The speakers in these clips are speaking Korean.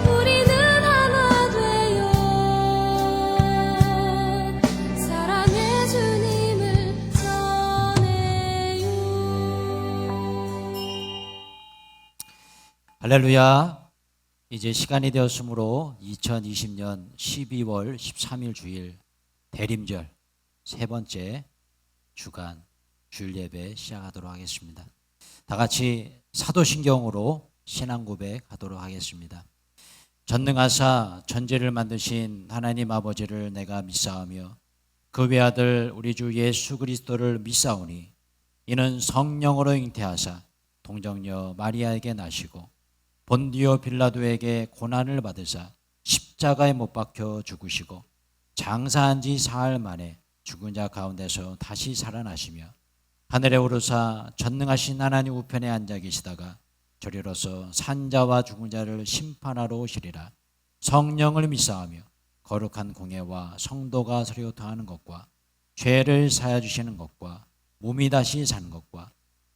우리는 하나 되어 사랑의 주님을 전해요. 할렐루야. 이제 시간이 되었으므로 2020년 12월 13일 주일 대림절 세 번째 주간 주일 예배 시작하도록 하겠습니다. 다 같이 사도신경으로 신앙 고백하도록 하겠습니다. 전능하사 천지를 만드신 하나님 아버지를 내가 믿사오며 그 외아들 우리 주 예수 그리스도를 믿사오니 이는 성령으로 잉태하사 동정녀 마리아에게 나시고 본디오 빌라도에게 고난을 받으사 십자가에 못 박혀 죽으시고 장사한 지 사흘 만에 죽은 자 가운데서 다시 살아나시며 하늘에 오르사 전능하신 하나님 우편에 앉아 계시다가 저리로서 산자와 죽은 자를 심판하러 오시리라. 성령을 믿사오며 거룩한 공예와 성도가 서로 더하는 것과 죄를 사하여 주시는 것과 몸이 다시 산 것과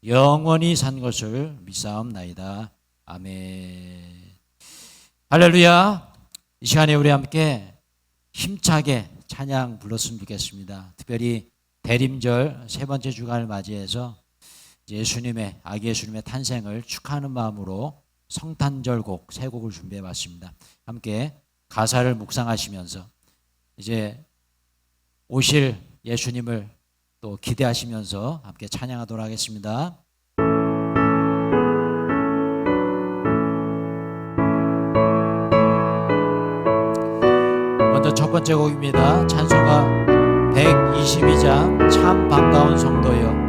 영원히 산 것을 믿사옵나이다. 아멘. 할렐루야. 이 시간에 우리 함께 힘차게 찬양 불렀으면 좋겠습니다. 특별히 대림절 세 번째 주간을 맞이해서 예수님의 아기 예수님의 탄생을 축하하는 마음으로 성탄절곡 세 곡을 준비해 봤습니다. 함께 가사를 묵상하시면서 이제 오실 예수님을 또 기대하시면서 함께 찬양하도록 하겠습니다. 먼저 첫 번째 곡입니다. 찬송가 122장 참 반가운 성도여.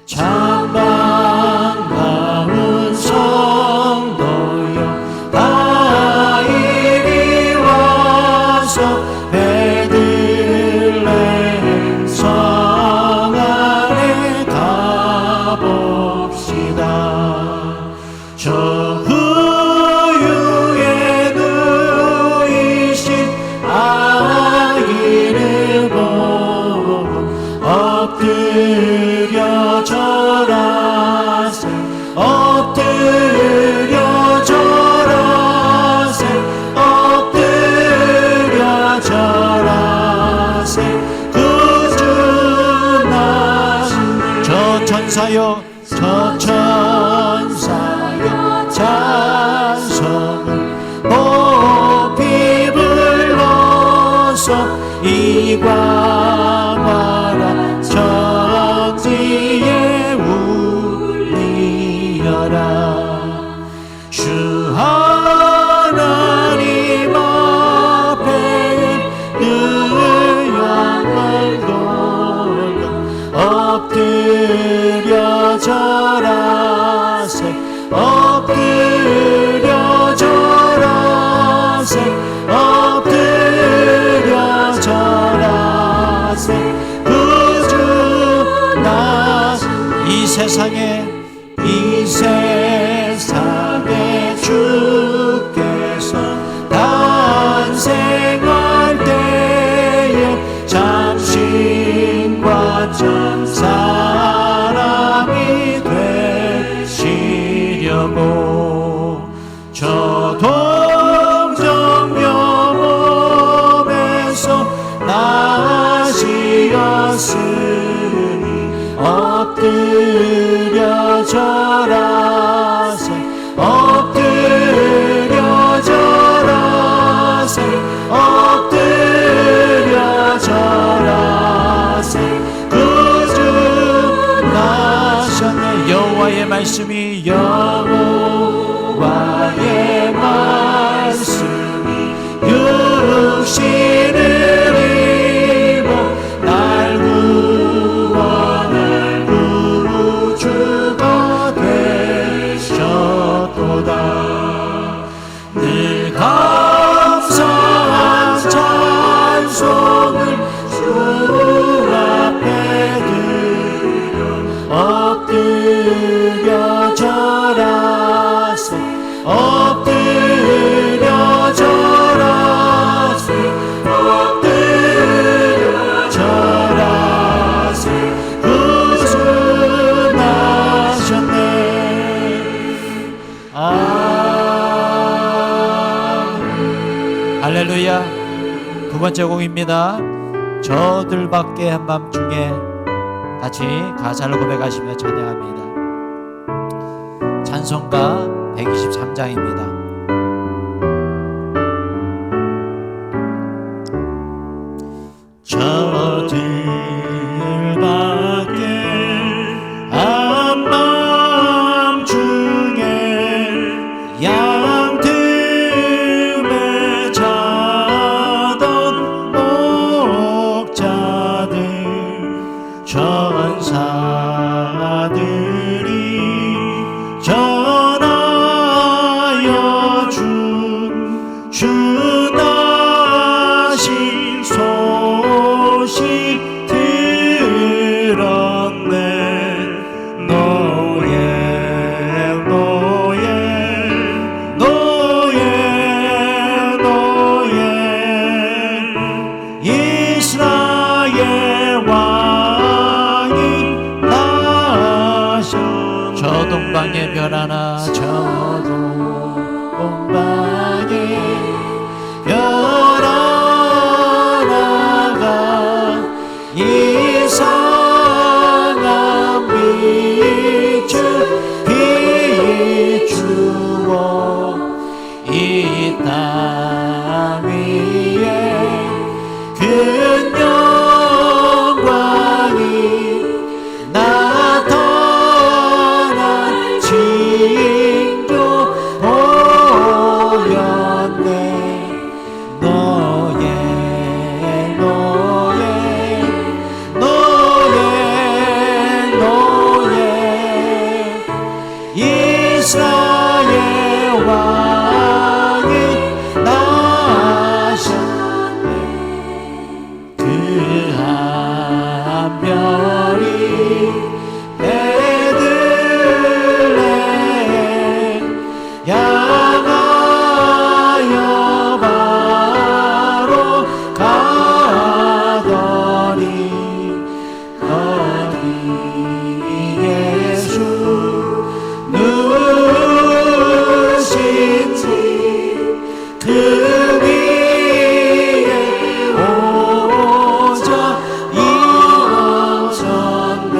참 반가운 성도여 다 이리 와서 베들레헴 성 안에 가봅시다. 저 후유에 누이신 아기를 보고 엎드려 절하세 엎드려 절하세 엎드려 절하세 구주 나신 저 천사여 저 천사여 찬송을 높이 불러서 이 광활한 천지에 울리어라. 주 하나님 앞에 늘 영광 돌려 엎드려 절하세 엎드려 절하세 엎드려 절하세 구주 나신 이 세상에 주께서 탄생할 때에 참신과 참 사람이 되시려고 저 동정녀 몸에서 나시었으니 엎드려 절하세 엎드려 절하세 엎드려 절하세 구주 나셨네. 여호와의 말씀이 여호와의 말씀이 육신을 입어 날 구원할 구주가 되셨도다. 늘 감사한 찬송을 주 앞에 드려 엎드려 절하세 엎드려 할렐루야. 두 번째 곡입니다. 저들밖에 한밤중에. 같이 가사를 고백하시며 찬양합니다. 찬송가 123장입니다. 저들밖에 한밤중에 양틈에 자던 목자들 전사들이 전하여 준 주나신 소식 들었네. 이스라엘 왕이 나셔. 저 동방의 별 하나, 저 동방의 별 하나가 이상한 빛을 비추어 이 땅 위에 큰 영광이 나타날 징조 보였네. 이스라엘 왕이 나셨네. 그 한 별이 베들레헴 향하여 바로 가더니 거기 예수 누구신지 그 위에 오자 일어섰네.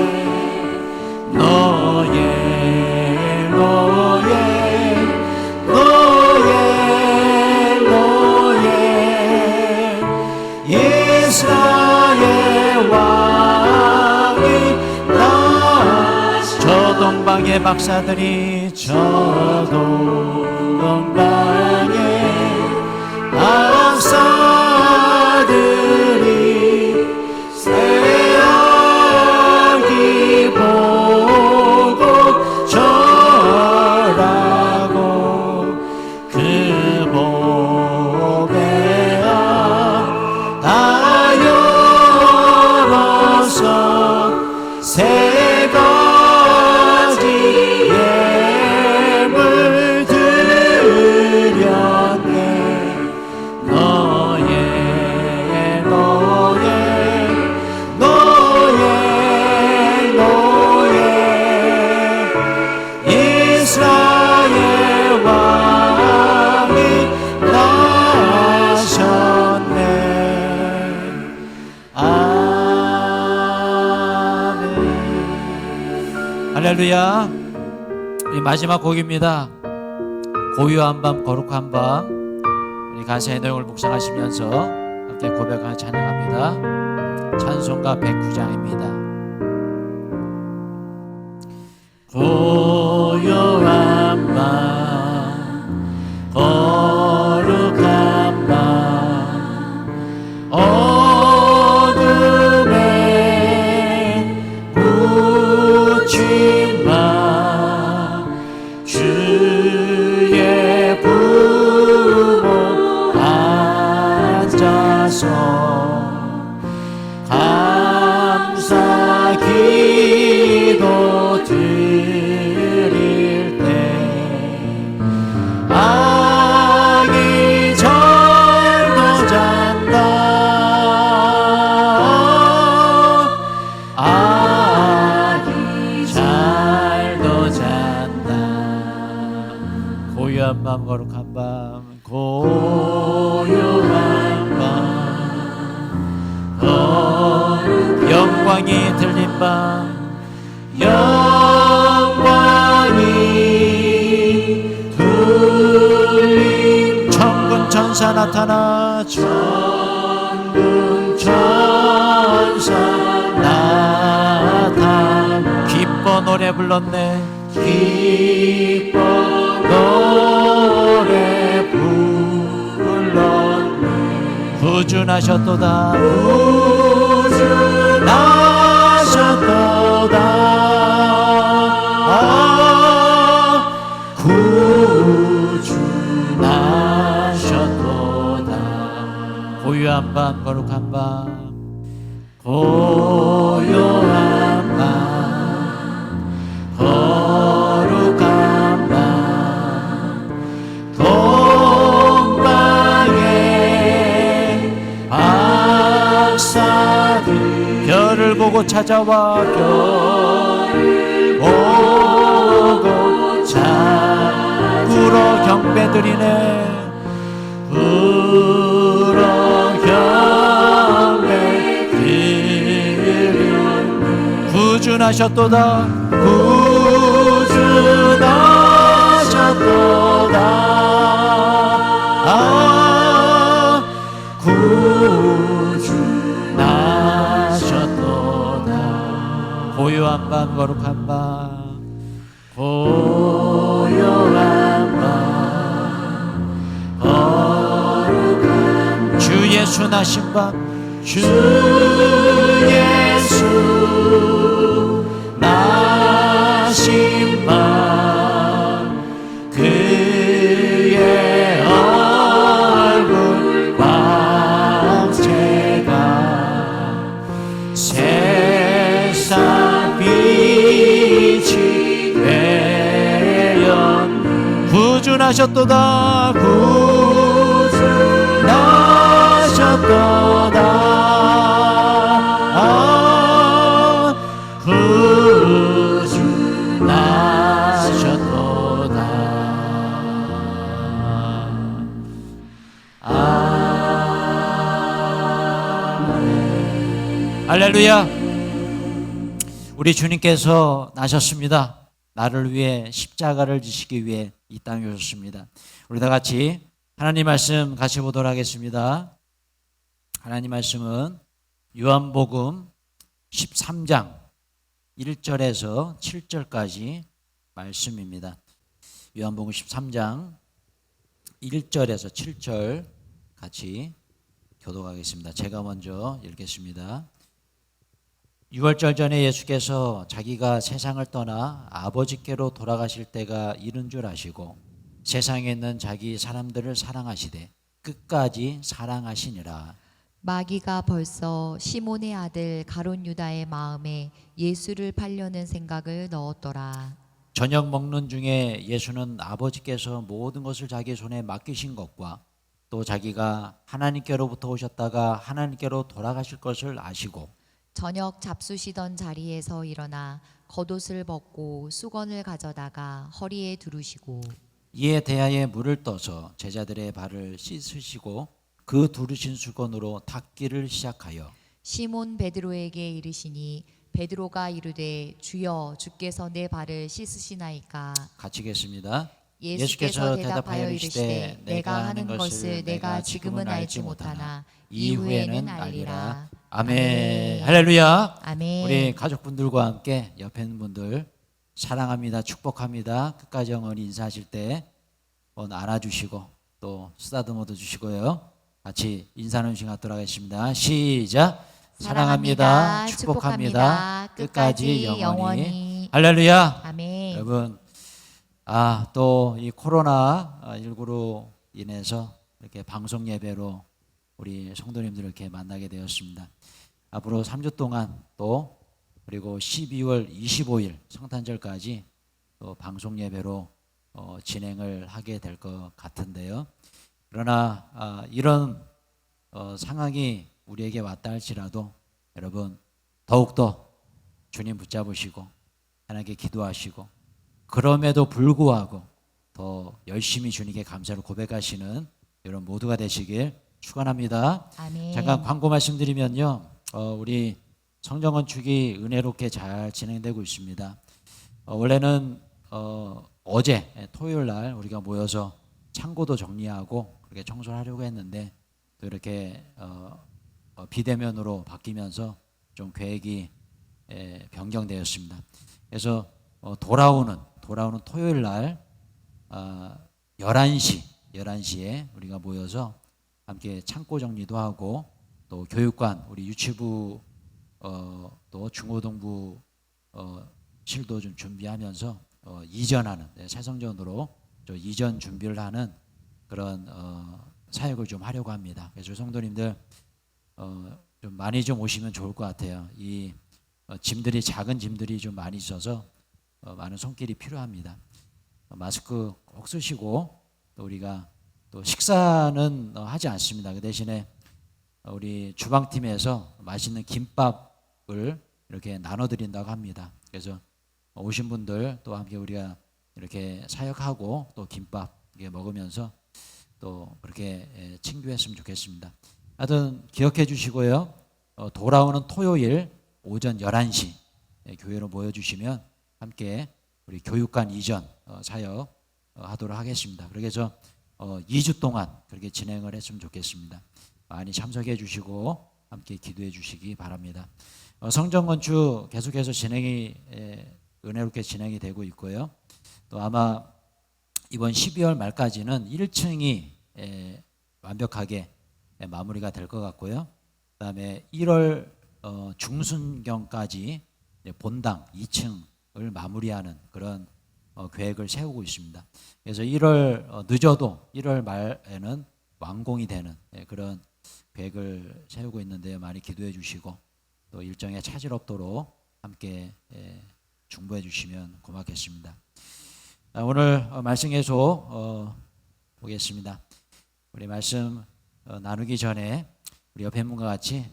이스라엘 왕이 나셔. 저 동방의 박사들이, 저 동방의 박사들이 새하기 보고 절하고 그 보배야 다 열어서 세 가지 예물 드렸네. 이스라엘 왕이 나셨네. 아멘. 할렐루야. 이 마지막 곡입니다. 고요한 밤 거룩한 밤. 우리 가사의 내용을 묵상하시면서 함께 고백하며 찬양합니다. 찬송가 109장입니다. 고요한 밤 거룩한 밤 어둠에 묻힌 밤 주의 부모 앉아서 감사 기도 드릴 때 아기 잘도 잔다. 아기 잘도 잔다. 고요한 밤 거룩한 밤 고요한 한방 영광이 둘림 천군 천사 나타나 천군 천사 나타나 기뻐 노래 불렀네 기뻐 노래 불렀네 구준하셨도다 구준하셨도다 구준하셨도다 고요한 밤 거룩한 밤 고요한 밤 거룩한 밤 동방의 박사들 별을 보고 찾아와 별을 보고 자 불어 경배드리네 불어 경배 드리네 구준하셨도다 구준하셨도다 구준하셨도다 고요한 밤 거룩한 밤 고요한 밤 거룩한 주 예수 나신 밤 주 예수 나신 밤 그의 얼굴 광채가 세상 빛이 되었네 구준하셨도다 구준하셨도다 할렐루야. 우리 주님께서 나셨습니다. 나를 위해 십자가를 지시기 위해 이 땅에 오셨습니다. 우리 다 같이 하나님 말씀 같이 보도록 하겠습니다. 하나님 말씀은 요한복음 13장 1절에서 7절까지 말씀입니다. 요한복음 13장 1절에서 7절 같이 교독하겠습니다. 제가 먼저 읽겠습니다. 6월절 전에 예수께서 자기가 세상을 떠나 아버지께로 돌아가실 때가 이른 줄 아시고 세상에 있는 자기 사람들을 사랑하시되 끝까지 사랑하시니라. 마귀가 벌써 시몬의 아들 가룟 유다의 마음에 예수를 팔려는 생각을 넣었더라. 저녁 먹는 중에 예수는 아버지께서 모든 것을 자기 손에 맡기신 것과 또 자기가 하나님께로부터 오셨다가 하나님께로 돌아가실 것을 아시고 저녁 잡수시던 자리에서 일어나 겉옷을 벗고 수건을 가져다가 허리에 두르시고 이에 대하여 물을 떠서 제자들의 발을 씻으시고 그 두르신 수건으로 닦기를 시작하여 시몬 베드로에게 이르시니 베드로가 이르되 주여 주께서 내 발을 씻으시나이까. 같이 읽겠습니다. 예수께서 대답하여 이르시되 내가 하는 것을 내가 지금은 알지 못하나 이후에는 알리라. 아멘. 할렐루야. 아멘. 우리 가족분들과 함께 옆에 있는 분들 사랑합니다, 축복합니다. 끝까지 영원히 인사하실 때 안아주시고 또 쓰다듬어도 주시고요. 같이 인사 나누시 갖도록 하겠습니다. 시작. 사랑합니다, 축복합니다. 끝까지 영원히. 할렐루야. 아멘. 여러분, 또 이 코로나 19로 인해서 이렇게 방송 예배로 우리 성도님들 이렇게 만나게 되었습니다. 앞으로 3주 동안 또 그리고 12월 25일 성탄절까지 또 방송 예배로 진행을 하게 될 것 같은데요. 그러나 이런 상황이 우리에게 왔다 할지라도 여러분 더욱더 주님 붙잡으시고 하나님께 기도하시고 그럼에도 불구하고 더 열심히 주님께 감사를 고백하시는 여러분 모두가 되시길 축원합니다. 아멘. 잠깐 광고 말씀드리면요. 우리 성전 건축이 은혜롭게 잘 진행되고 있습니다. 원래는 어제 토요일 날 우리가 모여서 창고도 정리하고 그렇게 청소를 하려고 했는데 또 이렇게 비대면으로 바뀌면서 좀 계획이 변경되었습니다. 그래서 돌아오는 토요일 날 11시에 우리가 모여서 함께 창고 정리도 하고 또 교육관 우리 유치부 또 중고등부 실도 좀 준비하면서 이전하는 새 성전으로 이전 준비를 하는 그런 사역을 좀 하려고 합니다. 그래서 성도님들 좀 많이 좀 오시면 좋을 것 같아요. 이 짐들이 작은 짐들이 좀 많이 있어서 많은 손길이 필요합니다. 마스크 꼭 쓰시고 또 우리가 또 식사는 하지 않습니다. 그 대신에 우리 주방팀에서 맛있는 김밥을 이렇게 나눠드린다고 합니다. 그래서 오신 분들 또 함께 우리가 이렇게 사역하고 또 김밥 먹으면서 또 그렇게 친교했으면 좋겠습니다. 하여튼 기억해 주시고요. 돌아오는 토요일 오전 11시 교회로 모여주시면 함께 우리 교육관 이전 사역 하도록 하겠습니다. 그래서 2주 동안 그렇게 진행을 했으면 좋겠습니다. 많이 참석해 주시고 함께 기도해 주시기 바랍니다. 성전 건축 계속해서 은혜롭게 진행이 되고 있고요. 또 아마 이번 12월 말까지는 1층이 완벽하게 마무리가 될 것 같고요. 그다음에 1월 중순경까지 본당 2층을 마무리하는 그런 계획을 세우고 있습니다. 그래서 1월 늦어도 1월 말에는 완공이 되는 그런 계획을 세우고 있는데요. 많이 기도해 주시고 또 일정에 차질 없도록 함께 중보해 주시면 고맙겠습니다. 오늘 말씀 계속 보겠습니다. 우리 말씀 나누기 전에 우리 옆에 분과 같이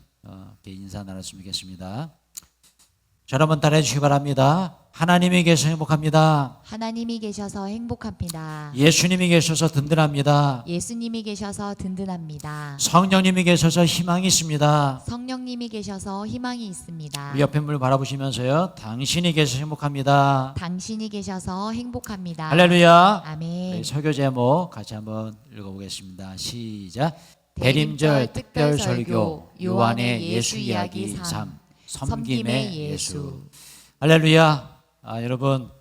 인사 나눴으면 좋겠습니다. 저를 한번 따라해 주시기 바랍니다. 하나님이 계셔서 행복합니다. 하나님이 계셔서 행복합니다. 예수님이 계셔서 든든합니다. 예수님이 계셔서 든든합니다. 성령님이 계셔서 희망이 있습니다. 성령님이 계셔서 희망이 있습니다. 우리 옆에 분을 바라보시면서요. 당신이 계셔서 행복합니다. 당신이 계셔서 행복합니다. 할렐루야. 아멘. 우리 설교 제목 같이 한번 읽어보겠습니다. 시작. 대림절 특별 설교 요한의 예수 이야기 3 섬김의 예수. 할렐루야. 여러분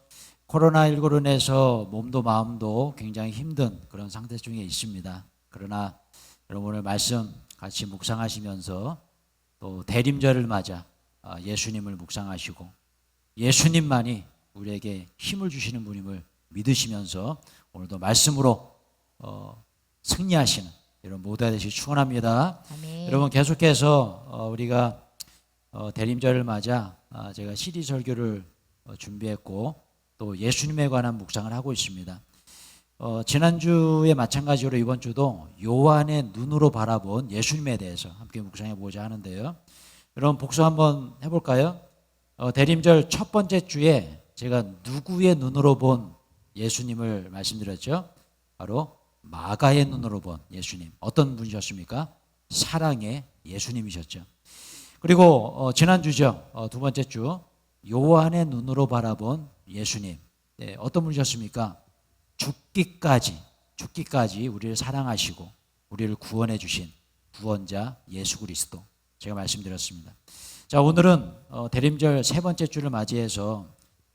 코로나19로 인해서 몸도 마음도 굉장히 힘든 그런 상태 중에 있습니다. 그러나 여러분 오늘 말씀 같이 묵상하시면서 또 대림절을 맞아 예수님을 묵상하시고 예수님만이 우리에게 힘을 주시는 분임을 믿으시면서 오늘도 말씀으로 승리하시는 여러분 모두가 되시기 축원합니다. 아멘. 여러분 계속해서 우리가 대림절을 맞아 제가 CD 설교를 준비했고 또 예수님에 관한 묵상을 하고 있습니다. 지난주에 마찬가지로 이번 주도 요한의 눈으로 바라본 예수님에 대해서 함께 묵상해 보고자 하는데요. 여러분 복습 한번 해볼까요? 대림절 첫 번째 주에 제가 누구의 눈으로 본 예수님을 말씀드렸죠. 바로 마가의 눈으로 본 예수님. 어떤 분이셨습니까? 사랑의 예수님이셨죠. 그리고 지난주죠. 두 번째 주 요한의 눈으로 바라본 예수님. 네, 어떤 분이셨습니까? 죽기까지 우리를 사랑하시고 우리를 구원해 주신 구원자 예수 그리스도. 제가 말씀드렸습니다. 자, 오늘은 대림절 세 번째 주를 맞이해서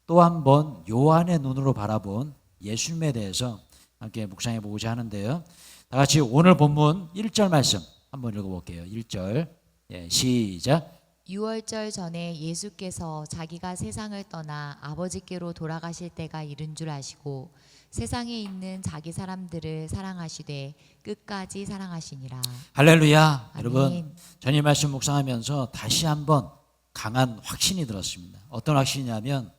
또 한 번 요한의 눈으로 바라본 예수님에 대해서 함께 묵상해 보고자 하는데요. 다 같이 오늘 본문 1절 말씀 한번 읽어볼게요. 1절 시작. 6월절 전에 예수께서 자기가 세상을 떠나 아버지께로 돌아가실 때가 이른 줄 아시고 세상에 있는 자기 사람들을 사랑하시되 끝까지 사랑하시니라. 할렐루야. 아멘. 여러분 전일 말씀 묵상하면서 다시 한번 강한 확신이 들었습니다. 어떤 확신이냐면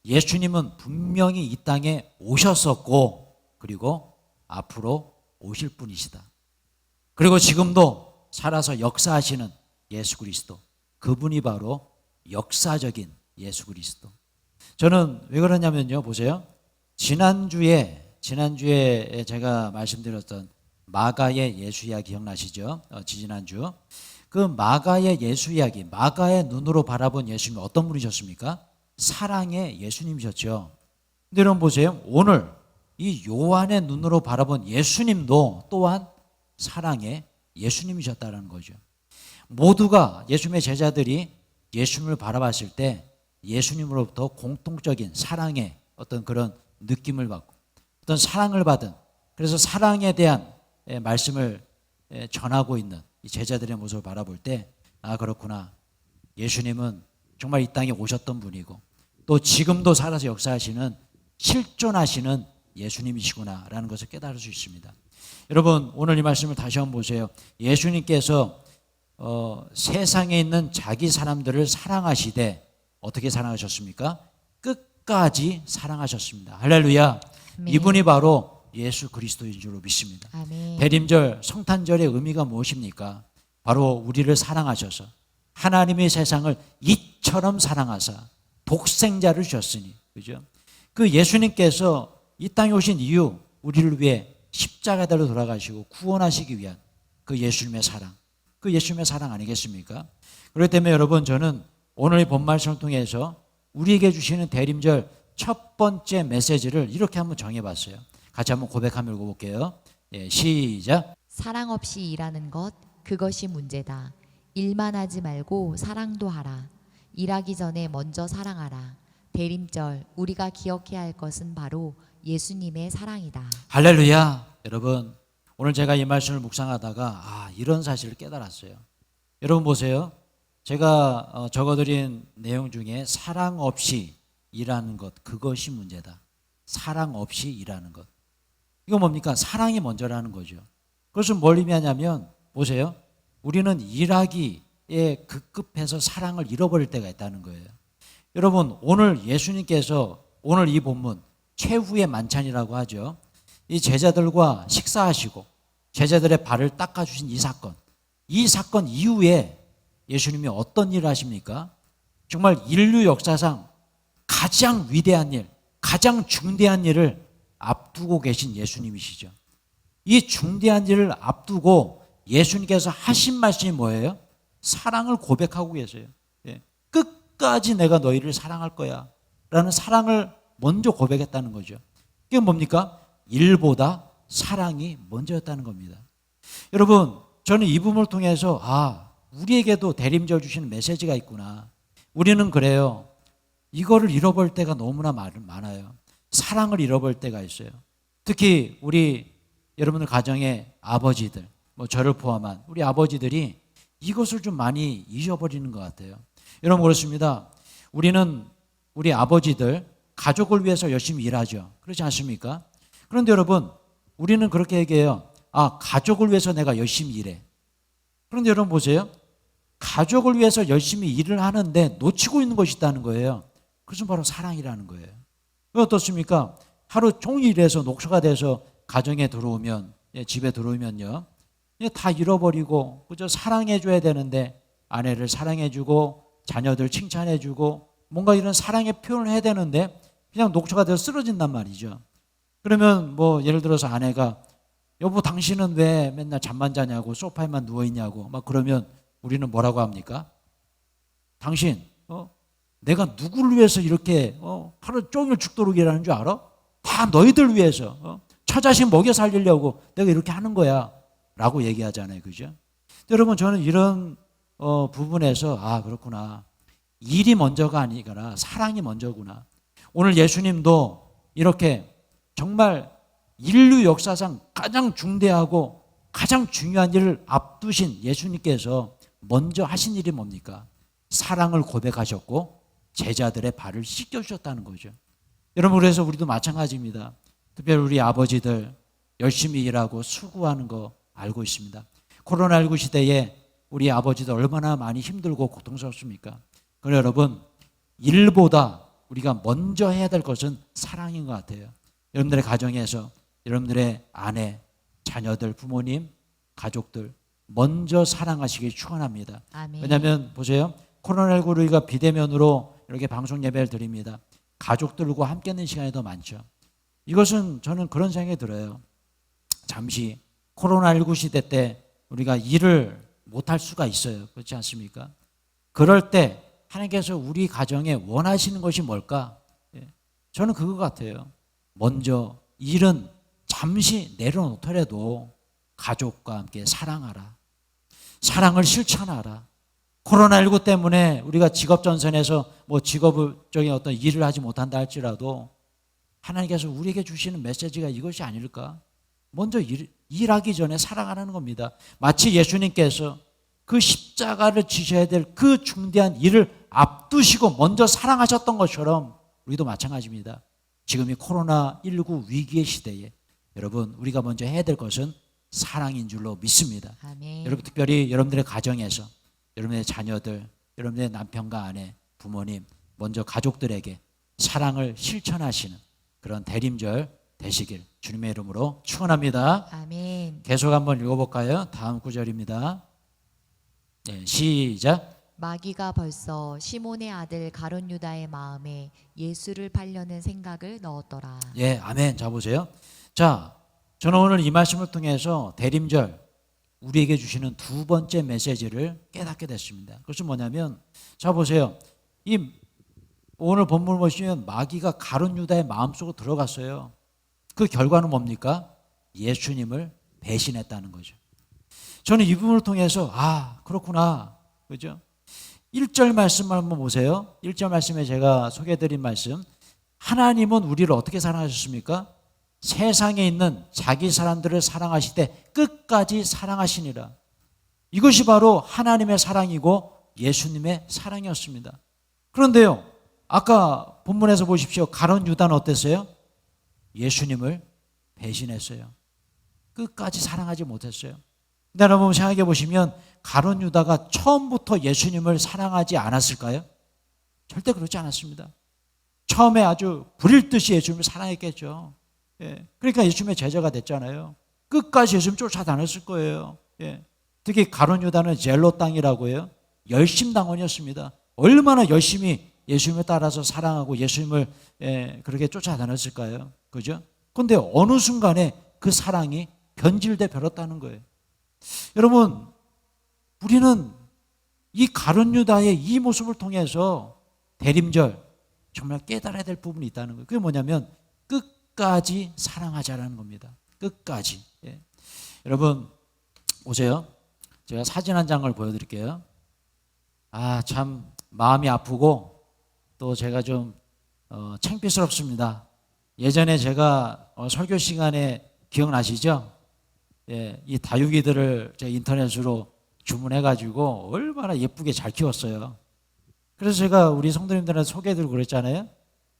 예수님은 분명히 이 땅에 오셨었고 그리고 앞으로 오실 분이시다. 그리고 지금도 살아서 역사하시는 예수 그리스도. 그분이 바로 역사적인 예수 그리스도. 저는 왜 그러냐면요. 보세요. 지난주에 제가 말씀드렸던 마가의 예수 이야기 기억나시죠? 지지난주. 그 마가의 예수 이야기, 마가의 눈으로 바라본 예수님이 어떤 분이셨습니까? 사랑의 예수님이셨죠. 근데 여러분 보세요. 오늘 이 요한의 눈으로 바라본 예수님도 또한 사랑의 예수님이셨다는 거죠. 모두가 예수님의 제자들이 예수님을 바라봤을 때 예수님으로부터 공통적인 사랑의 어떤 그런 느낌을 받고 어떤 사랑을 받은, 그래서 사랑에 대한 말씀을 전하고 있는 이 제자들의 모습을 바라볼 때, 아, 그렇구나, 예수님은 정말 이 땅에 오셨던 분이고 또 지금도 살아서 역사하시는 실존하시는 예수님이시구나 라는 것을 깨달을 수 있습니다. 여러분, 오늘 이 말씀을 다시 한번 보세요. 예수님께서 세상에 있는 자기 사람들을 사랑하시되 어떻게 사랑하셨습니까? 끝까지 사랑하셨습니다. 할렐루야. 아멘. 이분이 바로 예수 그리스도인 줄로 믿습니다. 아멘. 대림절 성탄절의 의미가 무엇입니까? 바로 우리를 사랑하셔서 하나님의 세상을 이처럼 사랑하사 독생자를 주셨으니, 그죠? 그 예수님께서 이 땅에 오신 이유, 우리를 위해 십자가대로 돌아가시고 구원하시기 위한 그 예수님의 사랑, 그 예수님의 사랑 아니겠습니까? 그렇기 때문에 여러분, 저는 오늘 이 본말씀을 통해서 우리에게 주시는 대림절 첫 번째 메시지를 이렇게 한번 정해봤어요. 같이 한번 고백하며 읽어볼게요. 시작. 사랑 없이 일하는 것, 그것이 문제다. 일만 하지 말고 사랑도 하라. 일하기 전에 먼저 사랑하라. 대림절, 우리가 기억해야 할 것은 바로 예수님의 사랑이다. 할렐루야. 여러분, 오늘 제가 이 말씀을 묵상하다가 이런 사실을 깨달았어요. 여러분 보세요. 제가 적어드린 내용 중에 사랑 없이 일하는 것, 그것이 문제다. 사랑 없이 일하는 것. 이거 뭡니까? 사랑이 먼저라는 거죠. 그것은 뭘 의미하냐면, 보세요. 우리는 일하기에 급급해서 사랑을 잃어버릴 때가 있다는 거예요. 여러분, 오늘 예수님께서 오늘 이 본문 최후의 만찬이라고 하죠. 이 제자들과 식사하시고 제자들의 발을 닦아주신 이 사건 이후에 예수님이 어떤 일을 하십니까? 정말 인류 역사상 가장 위대한 일, 가장 중대한 일을 앞두고 계신 예수님이시죠. 이 중대한 일을 앞두고 예수님께서 하신 말씀이 뭐예요? 사랑을 고백하고 계세요. 끝까지 내가 너희를 사랑할 거야 라는 사랑을 먼저 고백했다는 거죠. 이게 뭡니까? 일보다 사랑이 먼저였다는 겁니다. 여러분, 저는 이 부분을 통해서 우리에게도 대림절 주시는 메시지가 있구나. 우리는 그래요. 이거를 잃어버릴 때가 너무나 많아요. 사랑을 잃어버릴 때가 있어요. 특히 우리 여러분들 가정의 아버지들, 저를 포함한 우리 아버지들이 이것을 좀 많이 잊어버리는 것 같아요. 여러분, 그렇습니다. 우리는 우리 아버지들 가족을 위해서 열심히 일하죠. 그렇지 않습니까? 그런데 여러분, 우리는 그렇게 얘기해요. 가족을 위해서 내가 열심히 일해. 그런데 여러분 보세요. 가족을 위해서 열심히 일을 하는데 놓치고 있는 것이 있다는 거예요. 그것은 바로 사랑이라는 거예요. 왜 어떻습니까? 하루 종일 일해서 녹초가 돼서 가정에 들어오면, 집에 들어오면요, 다 잃어버리고, 그저 사랑해줘야 되는데 아내를 사랑해주고 자녀들 칭찬해주고 뭔가 이런 사랑의 표현을 해야 되는데 그냥 녹초가 돼서 쓰러진단 말이죠. 그러면 예를 들어서 아내가 여보 당신은 왜 맨날 잠만 자냐고 소파에만 누워있냐고 막 그러면 우리는 뭐라고 합니까? 당신 내가 누구를 위해서 이렇게 하루 종일 죽도록 일하는 줄 알아? 다 너희들 위해서 처자식 먹여 살리려고 내가 이렇게 하는 거야 라고 얘기하잖아요. 그죠? 여러분, 저는 이런 부분에서 그렇구나, 일이 먼저가 아니거나 사랑이 먼저구나. 오늘 예수님도 이렇게 정말 인류 역사상 가장 중대하고 가장 중요한 일을 앞두신 예수님께서 먼저 하신 일이 뭡니까? 사랑을 고백하셨고 제자들의 발을 씻겨주셨다는 거죠. 여러분, 그래서 우리도 마찬가지입니다. 특별히 우리 아버지들 열심히 일하고 수고하는 거 알고 있습니다. 코로나19 시대에 우리 아버지들 얼마나 많이 힘들고 고통스럽습니까? 그래 여러분, 일보다 우리가 먼저 해야 될 것은 사랑인 것 같아요. 여러분들의 가정에서 여러분들의 아내, 자녀들, 부모님, 가족들 먼저 사랑하시길 축원합니다. 아멘. 왜냐하면 보세요. 코로나19로 우리가 비대면으로 이렇게 방송 예배를 드립니다. 가족들과 함께 있는 시간이 더 많죠. 이것은 저는 그런 생각이 들어요. 잠시 코로나19 시대 때 우리가 일을 못할 수가 있어요. 그렇지 않습니까? 그럴 때 하나님께서 우리 가정에 원하시는 것이 뭘까? 저는 그거 같아요. 먼저 일은 잠시 내려놓더라도 가족과 함께 사랑하라. 사랑을 실천하라. 코로나19 때문에 우리가 직업전선에서 뭐 직업적인 어떤 일을 하지 못한다 할지라도 하나님께서 우리에게 주시는 메시지가 이것이 아닐까? 먼저 일하기 전에 사랑하라는 겁니다. 마치 예수님께서 그 십자가를 지셔야 될 그 중대한 일을 앞두시고 먼저 사랑하셨던 것처럼 우리도 마찬가지입니다. 지금 이 코로나19 위기의 시대에 여러분 우리가 먼저 해야 될 것은 사랑인 줄로 믿습니다. 아멘. 여러분 특별히 여러분들의 가정에서 여러분의 자녀들, 여러분의 남편과 아내, 부모님 먼저 가족들에게 사랑을 실천하시는 그런 대림절 되시길 주님의 이름으로 축원합니다. 아멘. 계속 한번 읽어볼까요? 다음 구절입니다. 네, 시작. 마귀가 벌써 시몬의 아들 가룟 유다의 마음에 예수를 팔려는 생각을 넣었더라. 예, 아멘. 자 보세요. 자, 저는 오늘 이 말씀을 통해서 대림절 우리에게 주시는 두 번째 메시지를 깨닫게 됐습니다. 그것은 뭐냐면 자 보세요. 이 오늘 본문을 보시면 마귀가 가룟 유다의 마음속으로 들어갔어요. 그 결과는 뭡니까? 예수님을 배신했다는 거죠. 저는 이 부분을 통해서 그렇구나. 그죠? 1절 말씀을 한번 보세요. 1절 말씀에 제가 소개해드린 말씀. 하나님은 우리를 어떻게 사랑하셨습니까? 세상에 있는 자기 사람들을 사랑하시되 끝까지 사랑하시니라. 이것이 바로 하나님의 사랑이고 예수님의 사랑이었습니다. 그런데요, 아까 본문에서 보십시오. 가룟 유다는 어땠어요? 예수님을 배신했어요. 끝까지 사랑하지 못했어요. 근데 여러분 생각해 보시면 가룟 유다가 처음부터 예수님을 사랑하지 않았을까요? 절대 그렇지 않았습니다. 처음에 아주 불일 듯이 예수님을 사랑했겠죠. 예. 그러니까 예수님의 제자가 됐잖아요. 끝까지 예수님 쫓아다녔을 거예요. 예. 특히 가룟 유다는 젤로 땅이라고 해요. 열심당원이었습니다. 얼마나 열심히 예수님을 따라서 사랑하고 예수님을 그렇게 쫓아다녔을까요? 그죠? 그런데 어느 순간에 그 사랑이 변질돼 버렸다는 거예요. 여러분, 우리는 이 가룟 유다의 이 모습을 통해서 대림절 정말 깨달아야 될 부분이 있다는 거예요. 그게 뭐냐면 끝까지 사랑하자라는 겁니다. 끝까지. 예. 여러분 오세요. 제가 사진 한 장을 보여드릴게요. 참 마음이 아프고 또 제가 좀 창피스럽습니다. 예전에 제가 설교 시간에 기억나시죠? 예, 이 다육이들을 제가 인터넷으로 주문해가지고 얼마나 예쁘게 잘 키웠어요. 그래서 제가 우리 성도님들한테 소개해드리고 그랬잖아요.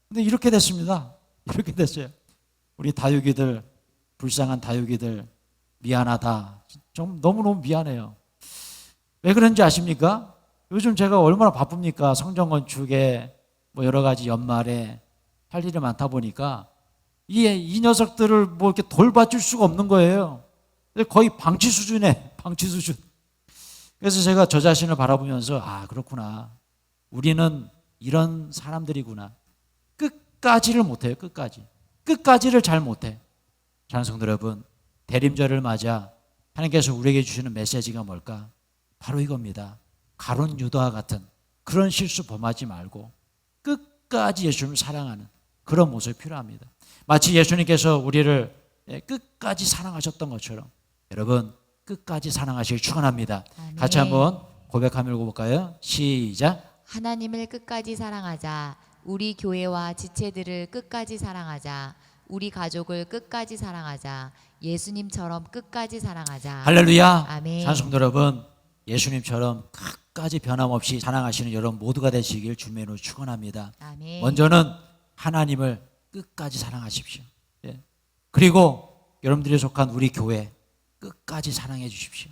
근데 이렇게 됐습니다. 이렇게 됐어요. 우리 다육이들, 불쌍한 다육이들 미안하다. 좀 너무너무 미안해요. 왜 그런지 아십니까? 요즘 제가 얼마나 바쁩니까? 성전 건축에 뭐 여러 가지 연말에 할 일이 많다 보니까 이 녀석들을 뭐 이렇게 돌봐줄 수가 없는 거예요. 거의 방치 수준에 방치 수준. 그래서 제가 저 자신을 바라보면서 그렇구나. 우리는 이런 사람들이구나. 끝까지를 못해요. 끝까지를 잘 못해. 사랑하는 성도 여러분, 대림절을 맞아 하나님께서 우리에게 주시는 메시지가 뭘까? 바로 이겁니다. 가룟 유다와 같은 그런 실수 범하지 말고 끝까지 예수님을 사랑하는 그런 모습이 필요합니다. 마치 예수님께서 우리를 끝까지 사랑하셨던 것처럼 여러분 끝까지 사랑하시길 축원합니다. 아멘. 같이 한번 고백하며 읽어볼까요? 시작. 하나님을 끝까지 사랑하자. 우리 교회와 지체들을 끝까지 사랑하자. 우리 가족을 끝까지 사랑하자. 예수님처럼 끝까지 사랑하자. 할렐루야. 아멘. 사랑하는 성도 여러분, 예수님처럼 끝까지 변함없이 사랑하시는 여러분 모두가 되시길 주님의 이름으로 축원합니다. 아멘. 먼저는 하나님을 끝까지 사랑하십시오. 예. 그리고 여러분들이 속한 우리 교회 끝까지 사랑해 주십시오.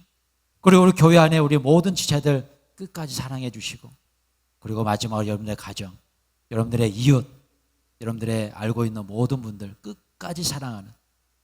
그리고 우리 교회 안에 우리 모든 지체들 끝까지 사랑해 주시고, 그리고 마지막으로 여러분들의 가정, 여러분들의 이웃, 여러분들의 알고 있는 모든 분들 끝까지 사랑하는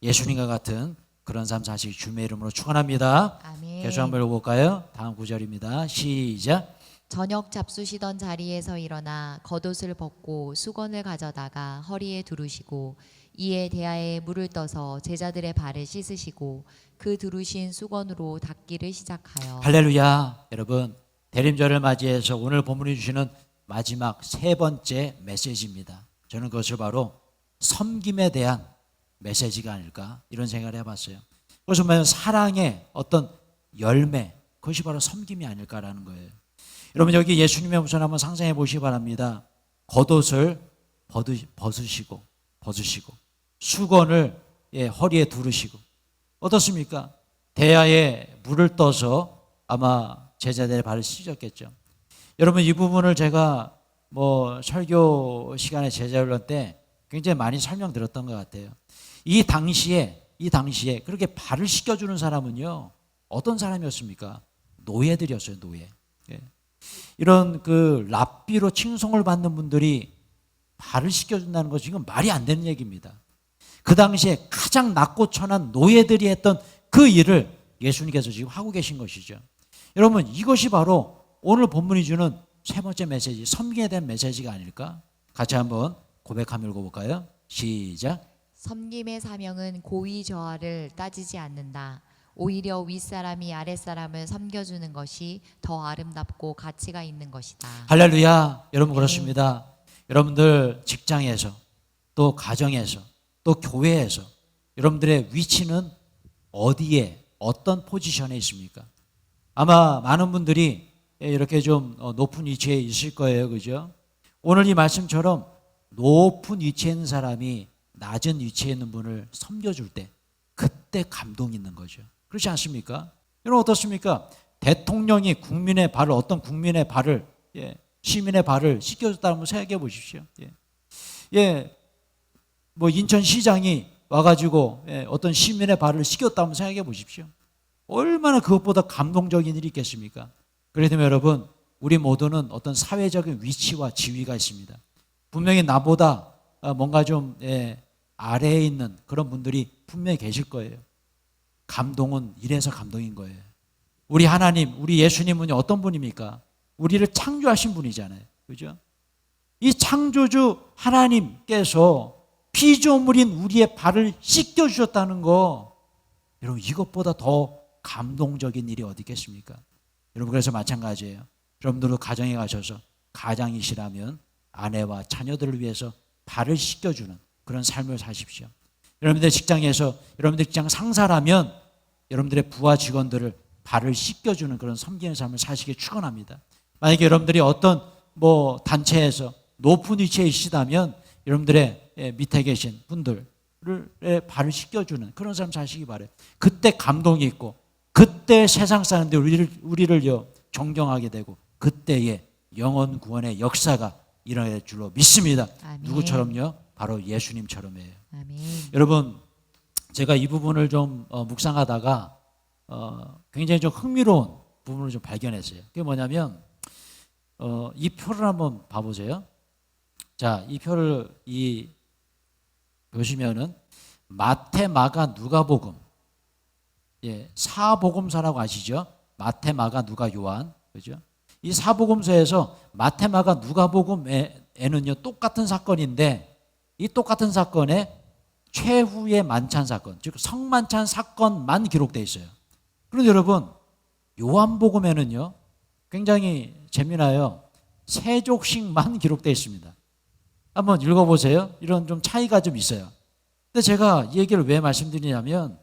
예수님과 같은 그런 삶 사실 주님의 이름으로 축원합니다. 아멘. 계속 한번 읽어볼까요? 다음 구절입니다. 시작. 저녁 잡수시던 자리에서 일어나 겉옷을 벗고 수건을 가져다가 허리에 두르시고 이에 대야에 물을 떠서 제자들의 발을 씻으시고 그 두르신 수건으로 닦기를 시작하여 할렐루야. 여러분, 대림절을 맞이해서 오늘 본문이 주시는 마지막 세 번째 메시지입니다. 저는 그것을 바로 섬김에 대한 메시지가 아닐까 이런 생각을 해봤어요. 그것은 뭐냐면 사랑의 어떤 열매, 그것이 바로 섬김이 아닐까라는 거예요. 여러분, 여기 예수님의 모습을 한번 상상해 보시기 바랍니다. 겉옷을 벗으시고 수건을 허리에 두르시고, 어떻습니까? 대야에 물을 떠서 아마 제자들의 발을 씻었겠죠. 여러분, 이 부분을 제가 설교 시간에 제자훈련 때 굉장히 많이 설명드렸던 것 같아요. 이 당시에 그렇게 발을 씻겨주는 사람은요, 어떤 사람이었습니까? 노예들이었어요, 노예. 예. 이런 그 랍비로 칭송을 받는 분들이 발을 씻겨준다는 것이 이건 말이 안 되는 얘기입니다. 그 당시에 가장 낮고 천한 노예들이 했던 그 일을 예수님께서 지금 하고 계신 것이죠. 여러분, 이것이 바로 오늘 본문이 주는 세 번째 메시지, 섬김에 대한 메시지가 아닐까? 같이 한번 고백하며 읽어볼까요? 시작. 섬김의 사명은 고위 저하를 따지지 않는다. 오히려 윗사람이 아랫사람을 섬겨주는 것이 더 아름답고 가치가 있는 것이다. 할렐루야. 여러분, 그렇습니다. 여러분들 직장에서 또 가정에서 또 교회에서 여러분들의 위치는 어디에 어떤 포지션에 있습니까? 아마 많은 분들이 이렇게 좀 높은 위치에 있을 거예요. 그죠? 오늘 이 말씀처럼 높은 위치에 있는 사람이 낮은 위치에 있는 분을 섬겨줄 때 그때 감동이 있는 거죠. 그렇지 않습니까? 여러분, 어떻습니까? 대통령이 어떤 국민의 발을, 시민의 발을 씻겨줬다는 걸 생각해 보십시오. 인천시장이 와가지고 어떤 시민의 발을 씻겼다면 생각해 보십시오. 얼마나 그것보다 감동적인 일이 있겠습니까? 그래도 여러분, 우리 모두는 어떤 사회적인 위치와 지위가 있습니다. 분명히 나보다 뭔가 좀 아래에 있는 그런 분들이 분명히 계실 거예요. 감동은 이래서 감동인 거예요. 우리 하나님, 우리 예수님은 어떤 분입니까? 우리를 창조하신 분이잖아요. 그죠? 이 창조주 하나님께서 피조물인 우리의 발을 씻겨주셨다는 거, 여러분, 이것보다 더 감동적인 일이 어디 있겠습니까? 여러분, 그래서 마찬가지예요. 여러분들도 가정에 가셔서 가장이시라면 아내와 자녀들을 위해서 발을 씻겨주는 그런 삶을 사십시오. 여러분들 직장에서 여러분들 직장 상사라면 여러분들의 부하 직원들을 발을 씻겨주는 그런 섬기는 삶을 사시길 축원합니다. 만약에 여러분들이 어떤 단체에서 높은 위치에 있으시다면 여러분들의 밑에 계신 분들의 발을 씻겨주는 그런 삶 사시기 바라요. 그때 감동이 있고 그때 세상 사람들이 우리를 존경하게 되고 그때의 영원 구원의 역사가 일어날 줄로 믿습니다. 아멘. 누구처럼요? 바로 예수님처럼이에요. 아멘. 여러분, 제가 이 부분을 좀 묵상하다가 굉장히 좀 흥미로운 부분을 좀 발견했어요. 그게 뭐냐면 이 표를 한번 봐보세요. 자, 이 표를 보시면은 마태, 마가, 누가복음, 사복음서라고 아시죠? 마태, 마가, 누가, 요한, 그죠? 이 사복음서에서 마태, 마가, 누가복음에는요 똑같은 사건인데 이 똑같은 사건에 최후의 만찬 사건, 즉 성만찬 사건만 기록되어 있어요. 그런데 여러분, 요한복음에는요 굉장히 재미나요. 세족식만 기록되어 있습니다. 한번 읽어보세요. 이런 좀 차이가 좀 있어요. 근데 제가 이 얘기를 왜 말씀드리냐면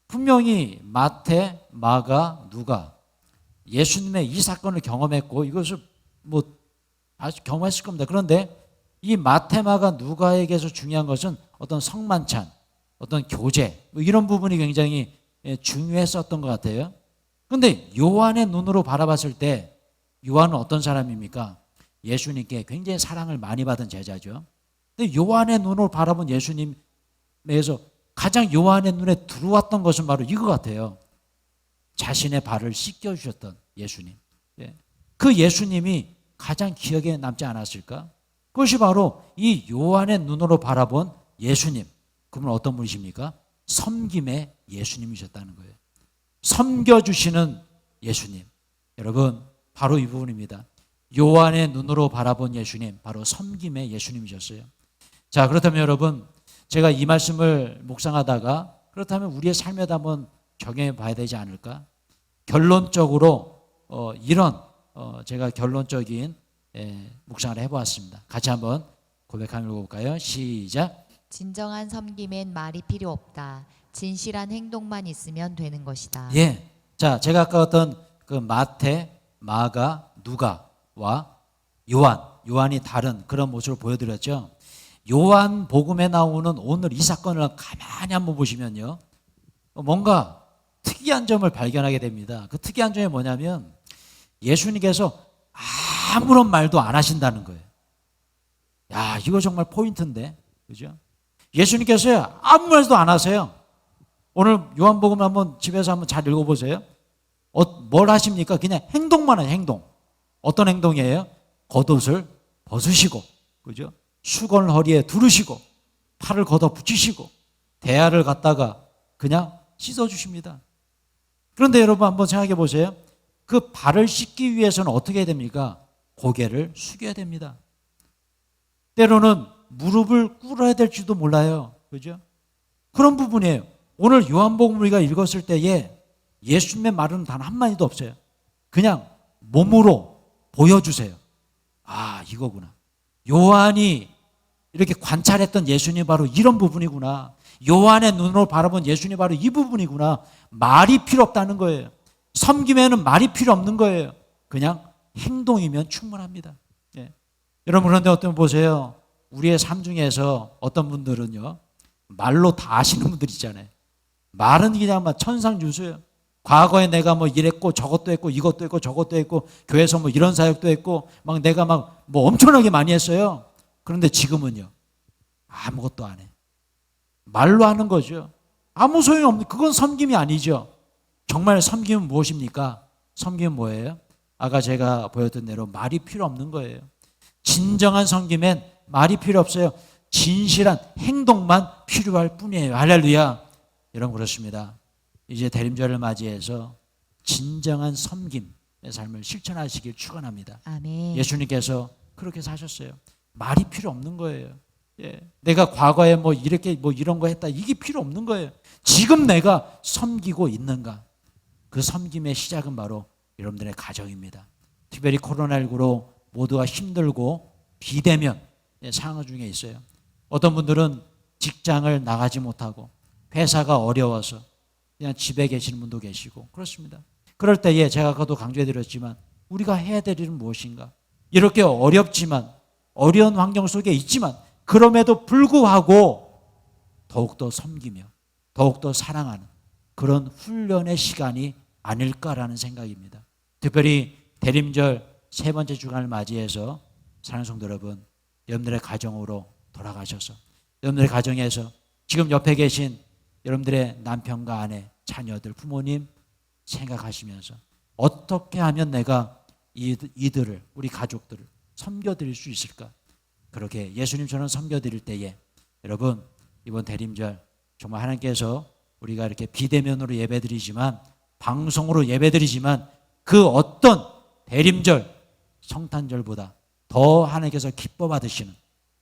분명히 마태, 마가, 누가 예수님의 이 사건을 경험했고 이것을 아주 경험했을 겁니다. 그런데 이 마태, 마가, 누가에게서 중요한 것은 어떤 성만찬, 어떤 교제 이런 부분이 굉장히 중요했었던 것 같아요. 그런데 요한의 눈으로 바라봤을 때 요한은 어떤 사람입니까? 예수님께 굉장히 사랑을 많이 받은 제자죠. 근데 요한의 눈으로 바라본 예수님에서 가장 요한의 눈에 들어왔던 것은 바로 이거 같아요. 자신의 발을 씻겨주셨던 예수님. 그 예수님이 가장 기억에 남지 않았을까? 그것이 바로 이 요한의 눈으로 바라본 예수님. 그분은 어떤 분이십니까? 섬김의 예수님이셨다는 거예요. 섬겨주시는 예수님. 여러분, 바로 이 부분입니다. 요한의 눈으로 바라본 예수님, 바로 섬김의 예수님이셨어요. 자, 그렇다면 여러분, 제가 이 말씀을 묵상하다가 그렇다면 우리의 삶에도 한번 적용해 봐야 되지 않을까? 결론적으로 이런 제가 결론적인 묵상을 해보았습니다. 같이 한번 고백하며 읽어볼까요? 시작. 진정한 섬김엔 말이 필요 없다. 진실한 행동만 있으면 되는 것이다. 예. 자, 제가 아까 어떤 그 마태, 마가, 누가와 요한이 다른 그런 모습을 보여드렸죠. 요한 복음에 나오는 오늘 이 사건을 가만히 한번 보시면요, 뭔가 특이한 점을 발견하게 됩니다. 그 특이한 점이 뭐냐면 예수님께서 아무런 말도 안 하신다는 거예요. 야, 이거 정말 포인트인데, 그죠? 예수님께서요, 아무 말도 안 하세요. 오늘 요한복음 한번 집에서 한번 잘 읽어보세요. 뭘 하십니까? 그냥 행동만 해요, 행동. 어떤 행동이에요? 겉옷을 벗으시고, 그죠? 수건을 허리에 두르시고, 팔을 걷어 붙이시고, 대야를 갖다가 그냥 씻어주십니다. 그런데 여러분 한번 생각해 보세요. 그 발을 씻기 위해서는 어떻게 해야 됩니까? 고개를 숙여야 됩니다. 때로는 무릎을 꿇어야 될지도 몰라요. 그죠? 그런 부분이에요. 오늘 요한복음 우리가 읽었을 때에 예수님의 말은 단 한마디도 없어요. 그냥 몸으로 보여주세요. 아, 이거구나. 요한이 이렇게 관찰했던 예수님이 바로 이런 부분이구나. 요한의 눈으로 바라본 예수님이 바로 이 부분이구나. 말이 필요 없다는 거예요. 섬김에는 말이 필요 없는 거예요. 그냥 행동이면 충분합니다. 예. 여러분, 그런데 어떤 보세요. 우리의 삶 중에서 어떤 분들은요, 말로 다 아시는 분들 있잖아요. 말은 그냥 막 천상유수예요. 과거에 내가 뭐 이랬고 저것도 했고 이것도 했고 저것도 했고 교회에서 뭐 이런 사역도 했고 막 내가 막 뭐 엄청나게 많이 했어요. 그런데 지금은요, 아무것도 안 해. 말로 하는 거죠. 아무 소용이 없는, 그건 섬김이 아니죠. 정말 섬김은 무엇입니까? 섬김은 뭐예요? 아까 제가 보였던 대로 말이 필요 없는 거예요. 진정한 섬김엔 말이 필요 없어요. 진실한 행동만 필요할 뿐이에요. 할렐루야. 여러분, 그렇습니다. 이제 대림절을 맞이해서 진정한 섬김의 삶을 실천하시길 축원합니다. 아멘. 예수님께서 그렇게 사셨어요. 말이 필요 없는 거예요. 예. 내가 과거에 뭐 이렇게 뭐 이런 거 했다, 이게 필요 없는 거예요. 지금 내가 섬기고 있는가? 그 섬김의 시작은 바로 여러분들의 가정입니다. 특별히 코로나19로 모두가 힘들고 비대면 상황 중에 있어요. 어떤 분들은 직장을 나가지 못하고 회사가 어려워서 그냥 집에 계시는 분도 계시고 그렇습니다. 그럴 때에 제가 아까도 강조해드렸지만 우리가 해야 될 일은 무엇인가? 이렇게 어렵지만 어려운 환경 속에 있지만 그럼에도 불구하고 더욱더 섬기며 더욱더 사랑하는 그런 훈련의 시간이 아닐까라는 생각입니다. 특별히 대림절 세 번째 주간을 맞이해서 사랑하는 성도 여러분, 여러분들의 가정으로 돌아가셔서 여러분들의 가정에서 지금 옆에 계신 여러분들의 남편과 아내, 자녀들, 부모님 생각하시면서 어떻게 하면 내가 이들을, 우리 가족들을 섬겨드릴 수 있을까? 그렇게 예수님처럼 섬겨드릴 때에 여러분, 이번 대림절 정말 하나님께서 우리가 이렇게 비대면으로 예배드리지만 방송으로 예배드리지만 그 어떤 대림절, 성탄절보다 더 하나님께서 기뻐 받으시는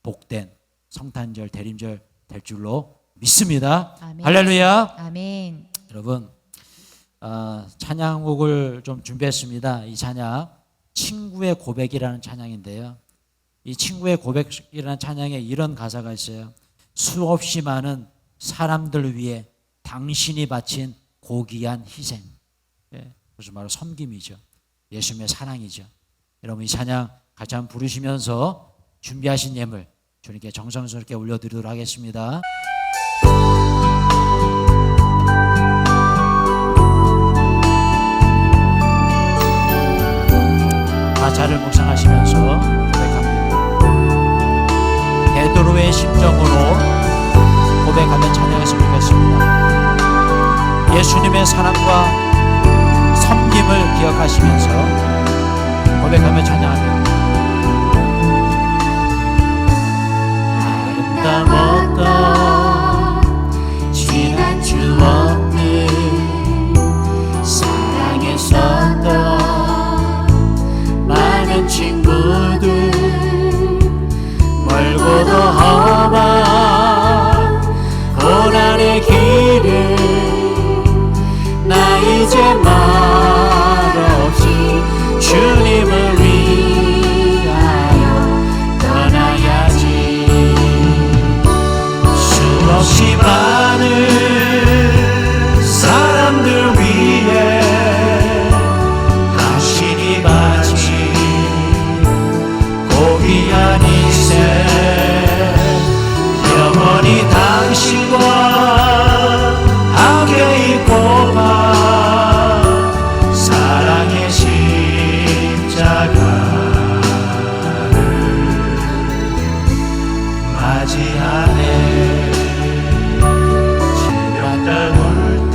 복된 성탄절, 대림절 될 줄로 믿습니다. 아멘. 할렐루야. 아멘. 여러분, 찬양곡을 좀 준비했습니다. 이 찬양 친구의 고백이라는 찬양인데요. 이 친구의 고백이라는 찬양에 이런 가사가 있어요. 수없이 많은 사람들 위해 당신이 바친 고귀한 희생. 예, 그래서 바로 섬김이죠. 예수님의 사랑이죠. 여러분, 이 찬양 같이 한번 부르시면서 준비하신 예물 주님께 정성스럽게 올려드리도록 하겠습니다. 가사를 묵상하시면서 고백합니다. 베드로의 심정으로 고백하며 찬양했으면 좋겠습니다. 예수님의 사랑과 섬김을 기억하시면서 고백하며 찬양합니다. 아름다웠던 지난 추억들, 사랑했었던 맞이하네. 질병 따올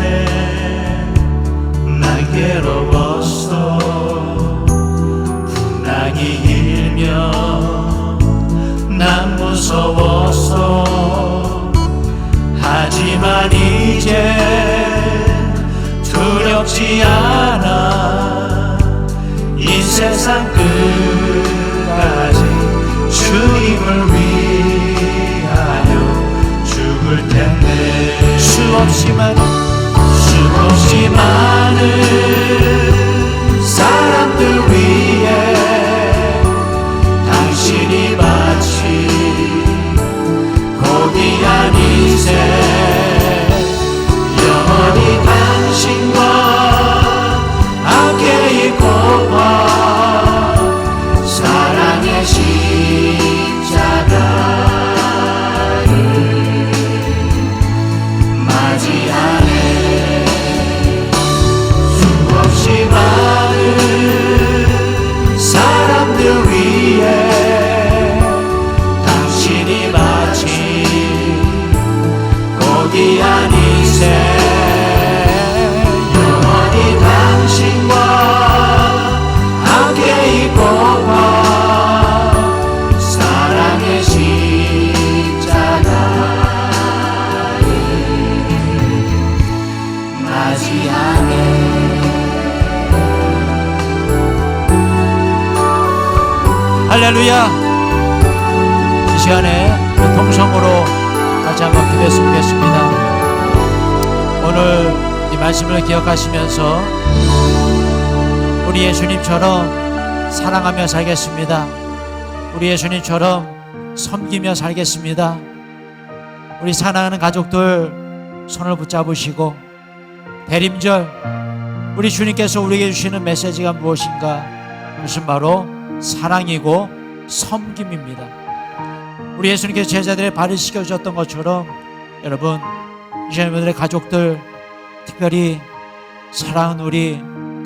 때난 괴로웠어. 풍랑이 일면 난 무서웠어. 하지만 이제 두렵지 않아. 이 세상 끝까지 주님을 위하여 죽을 텐데. 수없이 많은 사람들 위해 당신이 마치 고귀한 인생 영원히 당신과 함께 있고파 사랑의 십자가를 맞이하네. 수없이 많은 사람들 위해 당신이 마치 고귀한 인생 영원히 당신과 함께 있고파 사랑의 십자가를 맞이하네. 할렐루야. 이 시간에 통성으로 다시 한번 기도했으면 좋겠습니다. 오늘 이 말씀을 기억하시면서 우리 예수님처럼 사랑하며 살겠습니다. 우리 예수님처럼 섬기며 살겠습니다. 우리 사랑하는 가족들 손을 붙잡으시고 대림절 우리 주님께서 우리에게 주시는 메시지가 무엇인가? 그것은 바로 사랑이고 섬김입니다. 우리 예수님께서 제자들의 발을 씻겨주셨던 것처럼 여러분 이 여러분들의 가족들 특별히 사랑하는 우리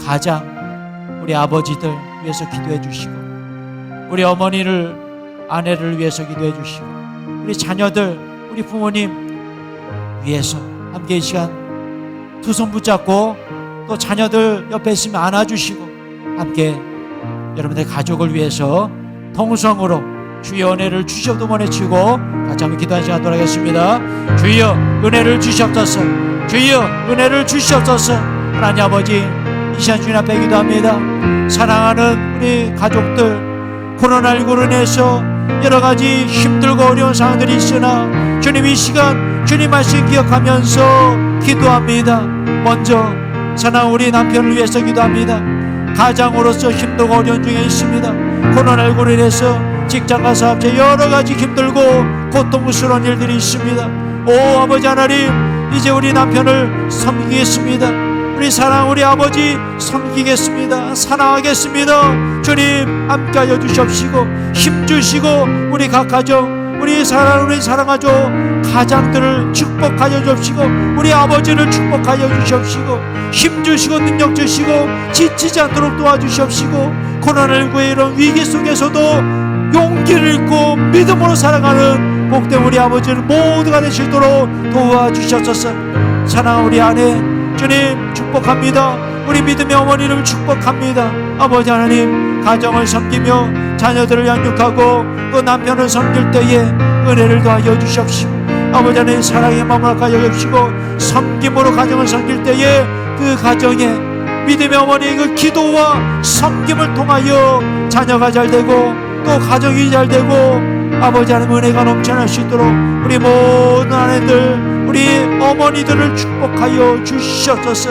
가장 우리 아버지들 위해서 기도해 주시고 우리 어머니를 아내를 위해서 기도해 주시고 우리 자녀들 우리 부모님 위해서 함께 이 시간 두 손 붙잡고 또 자녀들 옆에 있으면 안아주시고 함께 여러분들의 가족을 위해서 통성으로 주여 은혜를 주시옵소서 외치고 같이 한번 기도하는 시간 돌아가겠습니다. 주여 은혜를 주시옵소서. 주여 은혜를 주시옵소서. 하나님 아버지 이 시간 주님 앞에 기도합니다. 사랑하는 우리 가족들 코로나19로 인해서 여러가지 힘들고 어려운 상황들이 있으나 주님 이 시간 주님 말씀 기억하면서 기도합니다. 먼저 사랑하는 우리 남편을 위해서 기도합니다. 가장으로서 힘들고 어려운 중에 있습니다. 코로나19로 인해서 직장과 사업체 여러가지 힘들고 고통스러운 일들이 있습니다. 오 아버지 하나님 이제 우리 남편을 섬기겠습니다. 우리 사랑 우리 아버지 섬기겠습니다. 사랑하겠습니다. 주님 함께하여 주시옵시고 힘주시고 우리 각 가정 우리 사랑하죠 가장들을 축복하여 주시고 우리 아버지를 축복하여 주시옵시고 힘주시고 능력 주시고 지치지 않도록 도와주시옵시고 코로나19의 이런 위기 속에서도 용기를 잃고 믿음으로 살아가는 복된 우리 아버지를 모두가 되시도록 도와주시옵소서. 사랑하는 우리 아내 주님 축복합니다. 우리 믿음의 어머니를 축복합니다. 아버지 하나님 가정을 섬기며 자녀들을 양육하고 또 남편을 섬길 때에 은혜를 더하여 주시옵시고 아버지 하나님 사랑의 마음을 가져 주시고 섬김으로 가정을 섬길 때에 그 가정에 믿음의 어머니의 그 기도와 섬김을 통하여 자녀가 잘 되고 또 가정이 잘 되고 아버지 하나님 은혜가 넘쳐날 수 있도록 우리 모든 아내들 우리 어머니들을 축복하여 주시옵소서.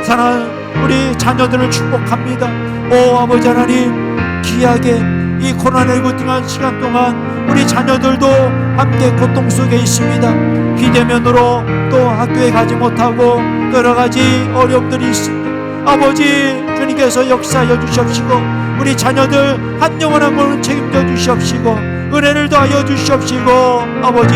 사랑하는 우리 자녀들을 축복합니다. 오 아버지 하나님 귀하게 이 코로나19 등한 시간 동안 우리 자녀들도 함께 고통 속에 있습니다. 비대면으로 또 학교에 가지 못하고 여러 가지 어려움들이 있습니다. 아버지 주님께서 역사하여 주시옵시고 우리 자녀들 한 영혼 한 영혼 책임져 주시옵시고 은혜를 더하여 주시옵시고 아버지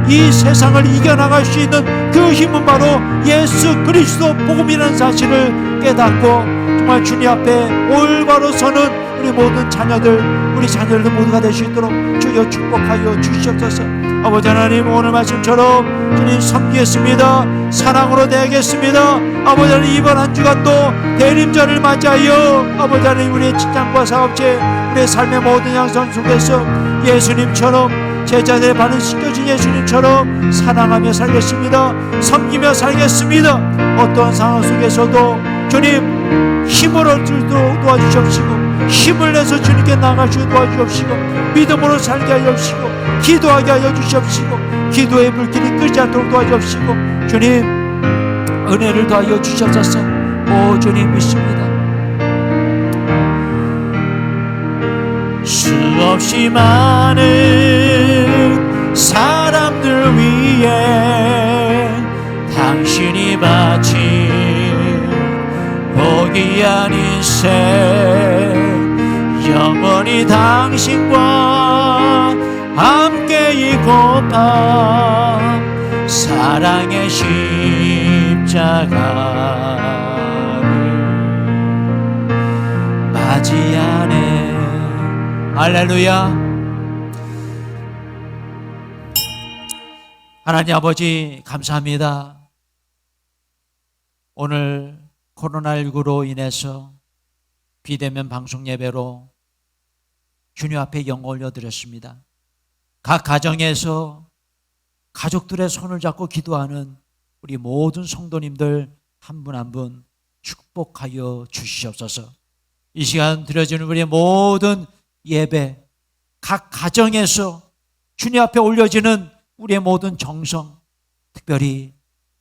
이 세상을 이겨나갈 수 있는 그 힘은 바로 예수 그리스도 복음이라는 사실을 깨닫고 정말 주님 앞에 올바로 서는 우리 모든 자녀들, 우리 자녀들 모두가 될 수 있도록 주여 축복하여 주시옵소서. 아버지 하나님, 오늘 말씀처럼 주님 섬기겠습니다. 사랑으로 대하겠습니다. 아버지 하나님, 이번 한 주간도 대림절을 맞이하여 아버지 하나님, 우리의 직장과 사업체, 우리의 삶의 모든 양상 속에서 예수님처럼 제자들의 발을 씻겨준 예수님처럼 사랑하며 살겠습니다. 섬기며 살겠습니다. 어떤 상황 속에서도 주님 힘을 얻을 수 있도록 도와주시옵시고, 힘을 내서 주님께 나아가시고 도와주옵시고, 믿음으로 살게 하여 주시고, 기도하게 하여 주시옵시고, 기도의 불길이 끄지 않도록 도와주옵시고, 주님 은혜를 더하여 주시옵소서. 오 주님 믿습니다. 수없이 많은 사람들 위해 당신이 바친 고귀한 인생, 영원히 당신과 함께 이고파 사랑의 십자가를 맞이하네. 할렐루야. 하나님 아버지 감사합니다. 오늘 코로나19로 인해서 비대면 방송 예배로 주님 앞에 영광 올려드렸습니다. 각 가정에서 가족들의 손을 잡고 기도하는 우리 모든 성도님들 한 분 한 분 축복하여 주시옵소서. 이 시간 드려지는 우리의 모든 예배, 각 가정에서 주님 앞에 올려지는 우리의 모든 정성, 특별히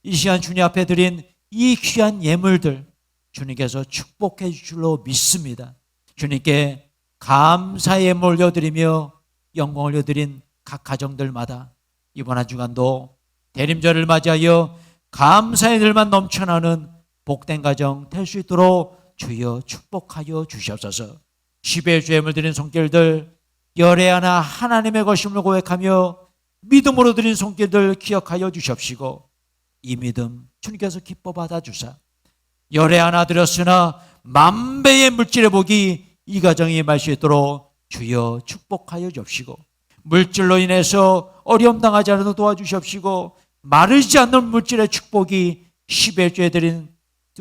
이 시간 주님 앞에 드린 이 귀한 예물들 주님께서 축복해 주실 줄로 믿습니다. 주님께 감사의 예물 올려드리며 영광 올려드린 각 가정들마다 이번 한 주간도 대림절을 맞이하여 감사의 들만 넘쳐나는 복된 가정 될 수 있도록 주여 축복하여 주시옵소서. 10의 주 예물 드린 손길들 열애 하나 하나님의 것임을 고백하며 믿음으로 드린 손길들 기억하여 주시옵시고, 이 믿음 주님께서 기뻐 받아주사 열애 하나 드렸으나 만배의 물질의 복이 이 가정에 임할 수 있도록 주여 축복하여 주옵시고, 물질로 인해서 어려움 당하지 않아도 도와주시옵시고, 마르지 않는 물질의 축복이 10의 주에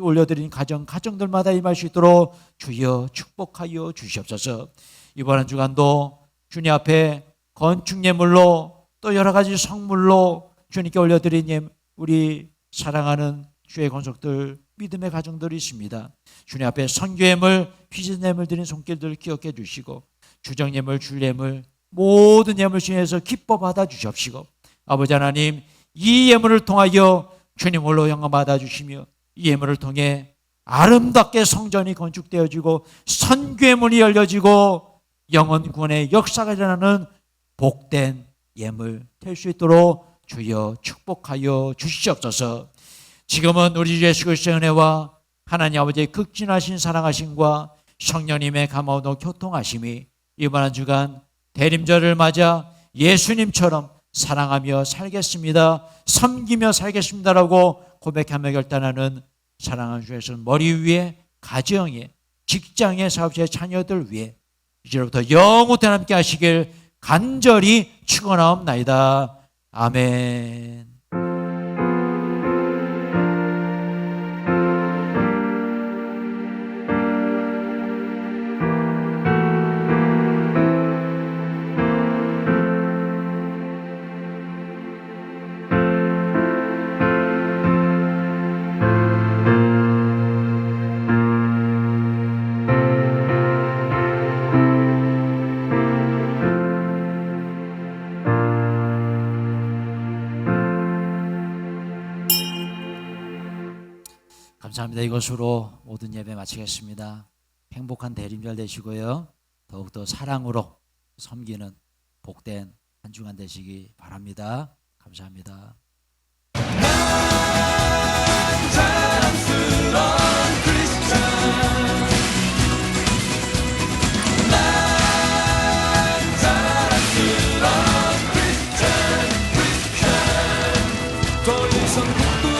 올려드린 가정들마다 임할 수 있도록 주여 축복하여 주시옵소서. 이번 한 주간도 주님 앞에 건축 예물로 또 여러 가지 성물로 주님께 올려드린 우리 사랑하는 주의 권속들, 믿음의 가정들이 있습니다. 주님 앞에 선교 예물, 휘진 예물 드린 손길들 기억해 주시고, 주정 예물, 줄 예물, 모든 예물 중에서 기뻐 받아 주시옵시고, 아버지 하나님, 이 예물을 통하여 주님 홀로 영광 받아 주시며, 이 예물을 통해 아름답게 성전이 건축되어지고 선교의 문이 열려지고 영혼 구원의 역사가 일어나는 복된 예물 될 수 있도록 주여 축복하여 주시옵소서. 지금은 우리 주 예수 그리스도의 은혜와 하나님 아버지의 극진하신 사랑하심과 성령님의 감화도 교통하심이 이번 한 주간 대림절을 맞아 예수님처럼 사랑하며 살겠습니다, 섬기며 살겠습니다라고 고백하며 결단하는 사랑하는 주 예수는 머리 위에, 가정에, 직장에, 사업체의 자녀들 위에 이제부터 영원히 함께 하시길 간절히 축원하옵나이다. 아멘. 감사합니다. 이것으로 모든 예배 마치겠습니다. 행복한 대림절 되시고요, 더욱더 사랑으로 섬기는 복된 한 주간 되시기 바랍니다. 감사합니다. 더 이상